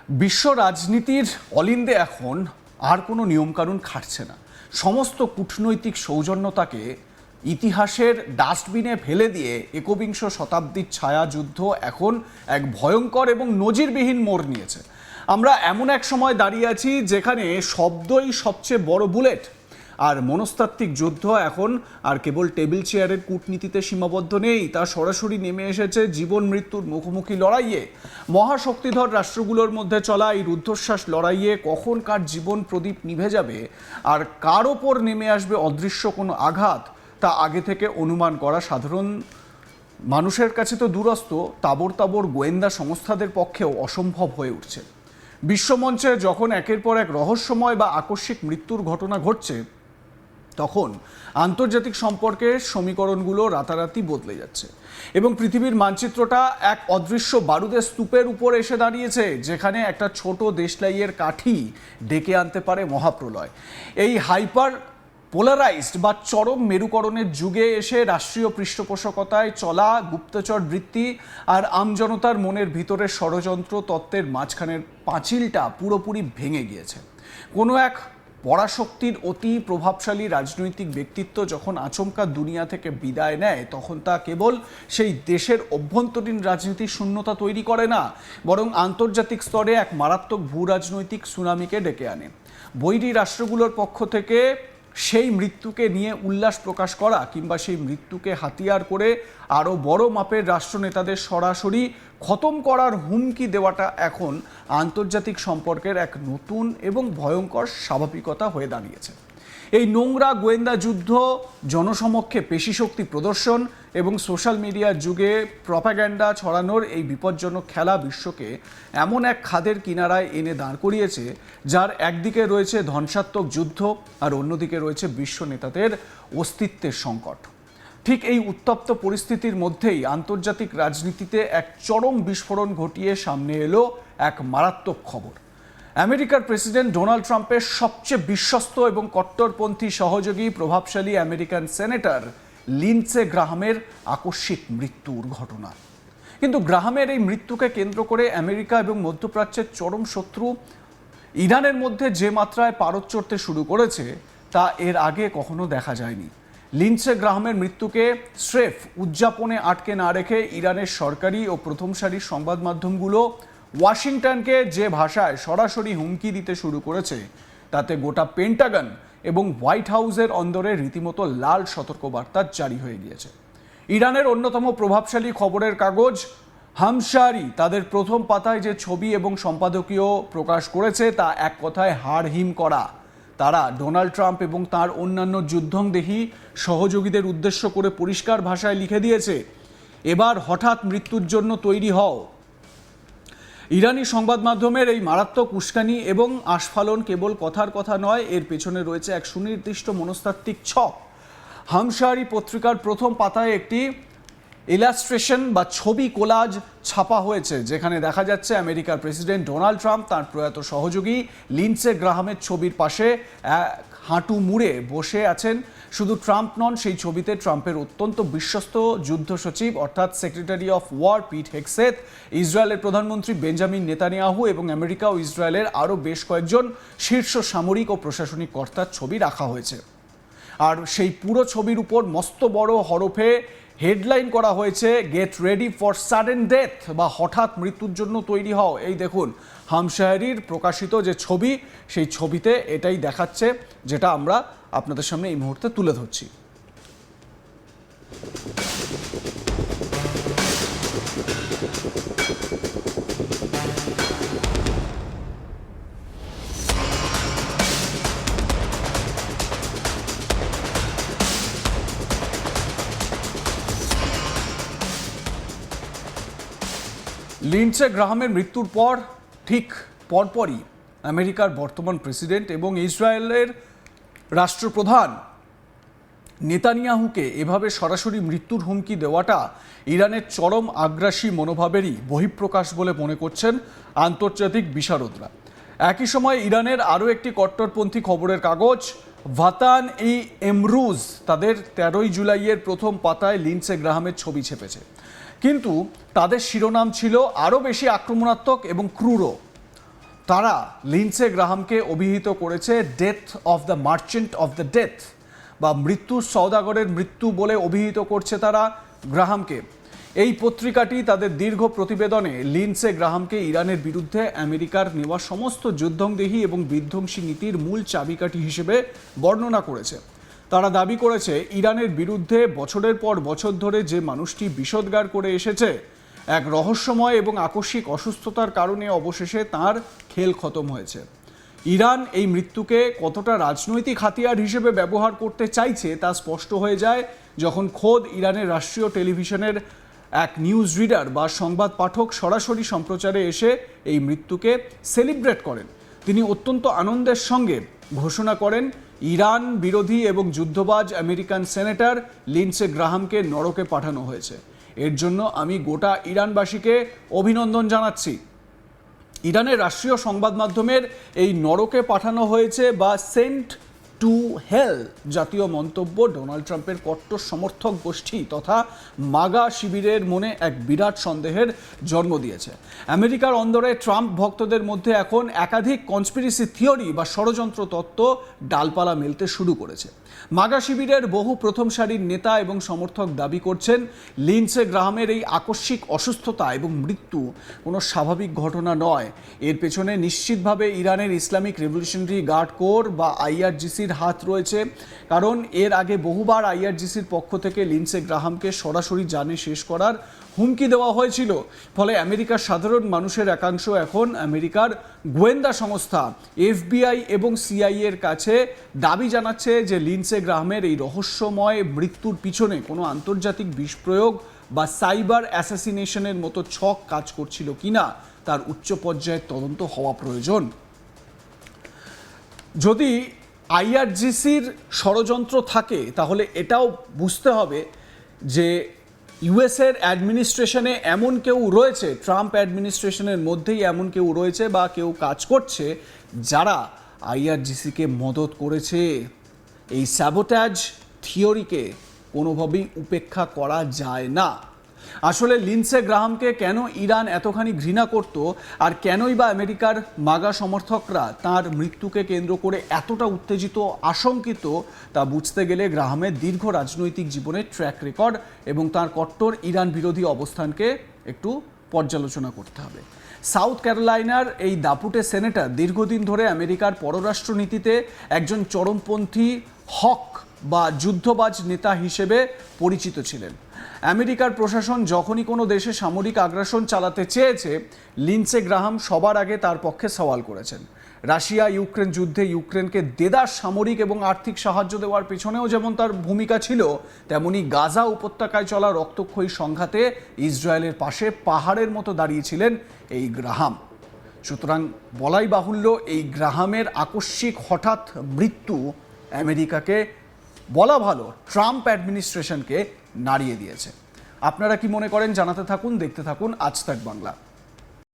বিশ্ব রাজনীতির অলিন্দে এখন আর কোনো নিয়মকানুন খাটছে না। সমস্ত কূটনৈতিক সৌজন্যতাকে ইতিহাসের ডাস্টবিনে ফেলে দিয়ে একবিংশ শতাব্দীর ছায়াযুদ্ধ এখন এক ভয়ঙ্কর এবং নজিরবিহীন মোড় নিয়েছে। আমরা এমন এক সময় দাঁড়িয়ে আছি যেখানে শব্দই সবচেয়ে বড় বুলেট, আর মনস্তাত্ত্বিক যুদ্ধ এখন আর কেবল টেবিল চেয়ারের কূটনীতিতে সীমাবদ্ধ নেই, তা সরাসরি নেমে এসেছে জীবন মৃত্যুর মুখোমুখি লড়াইয়ে। মহাশক্তিধর রাষ্ট্রগুলোর মধ্যে চলা এই রুদ্ধশ্বাস লড়াইয়ে কখন কার জীবন প্রদীপ নিভে যাবে আর কার ওপর নেমে আসবে অদৃশ্য কোনো আঘাত, তা আগে থেকে অনুমান করা সাধারণ মানুষের কাছে তো দূরস্থ, তাবর তাবর গোয়েন্দা সংস্থাদের পক্ষেও অসম্ভব হয়ে উঠছে। বিশ্বমঞ্চে যখন একের পর এক রহস্যময় বা আকস্মিক মৃত্যুর ঘটনা ঘটছে, তখন আন্তর্জাতিক সম্পর্কের সমীকরণগুলো রাতারাতি বদলে যাচ্ছে এবং পৃথিবীর মানচিত্রটা এক অদৃশ্য বারুদের স্তূপের উপর এসে দাঁড়িয়েছে, যেখানে একটা ছোট দেশলাইয়ের কাঠি ডেকে আনতে পারে মহাপ্রলয়। এই হাইপার পোলারাইজড বা চরম মেরুকরণের যুগে এসে রাষ্ট্রীয় পৃষ্ঠপোষকতায় চলা গুপ্তচর বৃত্তি আর আমজনতার মনের ভিতরের ষড়যন্ত্র তত্ত্বের মাঝখানের পাঁচিলটা পুরোপুরি ভেঙে গিয়েছে। কোনো এক পরাশক্তির অতি প্রভাবশালী রাজনৈতিক ব্যক্তিত্ব যখন আচমকা দুনিয়া থেকে বিদায় নেয়, তখন তা কেবল সেই দেশের অভ্যন্তরীণ রাজনীতির শূন্যতা তৈরি করে না, বরং আন্তর্জাতিক স্তরে এক মারাত্মক ভূ রাজনৈতিক সুনামিকে ডেকে আনে। বৈরী রাষ্ট্রগুলোর পক্ষ থেকে সেই মৃত্যুকে নিয়ে উল্লাস প্রকাশ করা কিংবা সেই মৃত্যুকে হাতিয়ার করে আরও বড় মাপের রাষ্ট্রনেতাদের সরাসরি খতম করার হুমকি দেওয়াটা এখন আন্তর্জাতিক সম্পর্কের এক নতুন এবং ভয়ঙ্কর স্বাভাবিকতা হয়ে দাঁড়িয়েছে। এই নোংরা গোয়েন্দা যুদ্ধ, জনসমক্ষে পেশিশক্তি প্রদর্শন এবং সোশ্যাল মিডিয়ার যুগে প্রপাগ্যান্ডা ছড়ানোর এই বিপজ্জনক খেলা বিশ্বকে এমন এক খাদের কিনারায় এনে দাঁড় করিয়েছে, যার একদিকে রয়েছে ধ্বংসাত্মক যুদ্ধ আর অন্যদিকে রয়েছে বিশ্ব নেতাদের অস্তিত্বের সংকট। ঠিক এই উত্তপ্ত পরিস্থিতির মধ্যেই আন্তর্জাতিক রাজনীতিতে এক চরম বিস্ফোরণ ঘটিয়ে সামনে এলো এক মারাত্মক খবর। আমেরিকার প্রেসিডেন্ট ডোনাল্ড ট্রাম্পের সবচেয়ে বিশ্বস্ত এবং কট্টরপন্থী সহযোগী প্রভাবশালী আমেরিকান সেনেটর লিন্ডসে গ্রাহামের আকস্মিক মৃত্যুর ঘটনা। কিন্তু গ্রাহামের এই মৃত্যুকে কেন্দ্র করে আমেরিকা এবং মধ্যপ্রাচ্যের চরম শত্রু ইরানের মধ্যে যে মাত্রায় পারদ চড়তে শুরু করেছে, তা এর আগে কখনো দেখা যায়নি। লিন্ডসে গ্রাহামের মৃত্যুকে স্রেফ উদযাপনে আটকে না রেখে ইরানের সরকারি ও প্রথম সারির সংবাদ মাধ্যমগুলো ওয়াশিংটনকে যে ভাষায় সরাসরি হুমকি দিতে শুরু করেছে, তাতে গোটা পেন্টাগন এবং হোয়াইট হাউসের অন্দরে রীতিমতো লাল সতর্কবার্তা জারি হয়ে গিয়েছে। ইরানের অন্যতম প্রভাবশালী খবরের কাগজ হামশারি তাদের প্রথম পাতায় যে ছবি এবং সম্পাদকীয় প্রকাশ করেছে, তা এক কথায় হাড় হিম করা। তারা ডোনাল্ড ট্রাম্প এবং তার অন্যান্য যুদ্ধংদেহী সহযোগীদের উদ্দেশ্য করে পরিষ্কার ভাষায় লিখে দিয়েছে, এবার হঠাৎ মৃত্যুর জন্য তৈরি হও। ইরানি সংবাদ মাধ্যমের এই মারাত্মক উস্কানি এবং আস্ফালন কেবল কথার কথা নয়, এর পেছনে রয়েছে এক সুনির্দিষ্ট মনস্তাত্ত্বিক ছক। হামশারি পত্রিকার প্রথম পাতায় একটি ইলাস্ট্রেশন বা ছবি কোলাজ ছাপা হয়েছে, যেখানে দেখা যাচ্ছে আমেরিকার প্রেসিডেন্ট ডোনাল্ড ট্রাম্প তার প্রয়াত সহযোগী লিন্ডসে গ্রাহামের ছবির পাশে হাঁটু মুড়ে বসে আছেন। শুধু ট্রাম্প নন, সেই ছবিতে ট্রাম্পের অত্যন্ত বিশ্বস্ত যুদ্ধ সচিব অর্থাৎ secretary of war Pete Hegseth, ইসরায়েলের প্রধানমন্ত্রী বেঞ্জামিন নেতানিয়াহু এবং আমেরিকা ও ইসরায়েলের আরও বেশ কয়েকজন শীর্ষ সামরিক ও প্রশাসনিক কর্তার ছবি রাখা হয়েছে। আর সেই পুরো ছবির উপর মস্ত বড় হরফে হেডলাইন করা হয়েছে, get ready for sudden death বা হঠাৎ মৃত্যুর জন্য তৈরি হও। এই দেখুন হামশারির প্রকাশিত যে ছবি, সেই ছবিতে এটাই দেখাচ্ছে, যেটা আমরা আপনাদের সামনে এই মুহূর্তে তুলে ধরছি। লিন্ডসে গ্রাহামের মৃত্যুর পর ঠিক পরপরই আমেরিকার বর্তমান প্রেসিডেন্ট এবং ইসরায়েলের রাষ্ট্রপ্রধান নেতানিয়াহুকে এভাবে সরাসরি মৃত্যুর হুমকি দেওয়াটা ইরানের চরম আগ্রাসী মনোভাবেরই বহিঃপ্রকাশ বলে মনে করছেন আন্তর্জাতিক বিশারদরা। একই সময় ইরানের আরও একটি কট্টরপন্থী খবরের কাগজ ভাতান ই এমরুজ তাদের 13ই জুলাইয়ের প্রথম পাতায় লিন্ডসে গ্রাহামের ছবি ছেপেছে, কিন্তু তাদের শিরোনাম ছিল আরও বেশি আক্রমণাত্মক এবং ক্রূর। তারা লিন্ডসে গ্রাহামকে অভিহিত করেছে death of the merchant of the death, বা মৃত্যুর সওদাগরের মৃত্যু বলে অভিহিত করছে তারা গ্রাহামকে। এই পত্রিকাটি তাদের দীর্ঘ প্রতিবেদনে লিন্ডসে গ্রাহামকে ইরানের বিরুদ্ধে আমেরিকার নেওয়া সমস্ত যুদ্ধংদেহী এবং বিধ্বংসী নীতির মূল চাবিকাঠি হিসেবে বর্ণনা করেছে। তারা দাবি করেছে ইরানের বিরুদ্ধে বছরের পর বছর ধরে যে মানুষটি বিষোদ্গার করে এসেছে, এক রহস্যময় এবং আকস্মিক অসুস্থতার কারণে অবশেষে তার খেল খতম হয়েছে। ইরান এই মৃত্যুকে কতটা রাজনৈতিক হাতিয়ার হিসেবে ব্যবহার করতে চাইছে তা স্পষ্ট হয়ে যায় যখন খোদ ইরানের রাষ্ট্রীয় টেলিভিশনের এক নিউজ রিডার বা সংবাদ পাঠক সরাসরি সম্প্রচারে এসে এই মৃত্যুকে সেলিব্রেট করেন। তিনি অত্যন্ত আনন্দের সঙ্গে ঘোষণা করেন ইরান বিরোধী এবং যুদ্ধবাজ আমেরিকান সেনেটর লিন্ডসে গ্রাহামকে নরকে পাঠানো হয়েছে। এর জন্য আমি গোটা ইরানবাসীকে অভিনন্দন জানাচ্ছি। ইরানের রাষ্ট্রীয় সংবাদ মাধ্যমের এই নরকে পাঠানো হয়েছে বা সেন্ট টু হেল জাতীয় মন্তব্য ডোনাল্ড ট্রাম্পের কট্টর সমর্থক গোষ্ঠী তথা মাগা শিবিরের মনে এক বিরাট সন্দেহের জন্ম দিয়েছে। আমেরিকার অন্দরে ট্রাম্প ভক্তদের মধ্যে এখন একাধিক কনস্পিরেসি থিওরি বা ষড়যন্ত্র তত্ত্ব ডালপালা মেলতে শুরু করেছে। মাগা শিবিরের বহু প্রথম সারির নেতা এবং সমর্থক দাবি করছেন লিন্ডসে গ্রাহামের এই আকস্মিক অসুস্থতা এবং মৃত্যু কোনো স্বাভাবিক ঘটনা নয়। এর পেছনে নিশ্চিতভাবে ইরানের ইসলামিক রেভলিউশনারি গার্ড কোর বা আইআরজিসির হাত রয়েছে, কারণ এর আগে বহুবার আইআরজিসির পক্ষ থেকে লিন্ডসে গ্রাহামকে সরাসরি জানে শেষ করার হুমকি দেওয়া হয়েছিল। ফলে আমেরিকার সাধারণ মানুষের একাংশ এখন আমেরিকার গোয়েন্দা সংস্থা এফবিআই এবং সিআইএ এর কাছে দাবি জানাচ্ছে যে লিন্ডসে গ্রাহামের এই রহস্যময় মৃত্যুর পিছনে কোনো আন্তর্জাতিক বিষ প্রয়োগ বা সাইবার অ্যাসাসিনেশনের মতো ছক কাজ করছিল কিনা তার উচ্চ পর্যায়ের তদন্ত হওয়া প্রয়োজন। যদি আইআরজিসির ষড়যন্ত্র থাকে তাহলে এটাও বুঝতে হবে যে ইউএসের অ্যাডমিনিস্ট্রেশনে এমন কেউ রয়েছে, ট্রাম্প অ্যাডমিনিস্ট্রেশনের মধ্যেই এমন কেউ রয়েছে বা কেউ কাজ করছে যারা আইআরজিসিকে মদত করেছে। এই স্যাবোটাজ থিওরিকে কোনোভাবেই উপেক্ষা করা যায় না। আসলে লিন্ডসে গ্রাহামকে কেন ইরান এতখানি ঘৃণা করত আর কেনই বা আমেরিকার মাগা সমর্থকরা তার মৃত্যুকে কেন্দ্র করে এতটা উত্তেজিত আশঙ্কিত তা বুঝতে গেলে গ্রাহামের দীর্ঘ রাজনৈতিক জীবনের ট্র্যাক রেকর্ড এবং তার কট্টর ইরান বিরোধী অবস্থানকে একটু পর্যালোচনা করতে হবে। সাউথ ক্যারোলাইনার এই দাপুটে সেনেটর দীর্ঘদিন ধরে আমেরিকার পররাষ্ট্রনীতিতে একজন চরমপন্থী হক বা যুদ্ধবাজ নেতা হিসেবে পরিচিত ছিলেন। আমেরিকার প্রশাসন যখনই কোনো দেশে সামরিক আগ্রাসন চালাতে চেয়েছে লিন্ডসে গ্রাহাম সবার আগে তার পক্ষে সওয়াল করেছেন। রাশিয়া ইউক্রেন যুদ্ধে ইউক্রেনকে দেদার সামরিক এবং আর্থিক সাহায্য দেওয়ার পেছনেও যেমন তার ভূমিকা ছিল, তেমনি গাজা উপত্যকায় চলা রক্তক্ষয়ী সংঘাতে ইসরায়েলের পাশে পাহাড়ের মতো দাঁড়িয়েছিলেন এই গ্রাহাম। সুতরাং বলাই বাহুল্য এই গ্রাহামের আকস্মিক হঠাৎ মৃত্যু আমেরিকাকে, বলা ভালো ট্রাম্প অ্যাডমিনিস্ট্রেশনকে নাড়িয়ে দিয়েছে। আপনারা কি মনে করেন জানাতে থাকুন, দেখতে থাকুন আজ তাক বাংলা।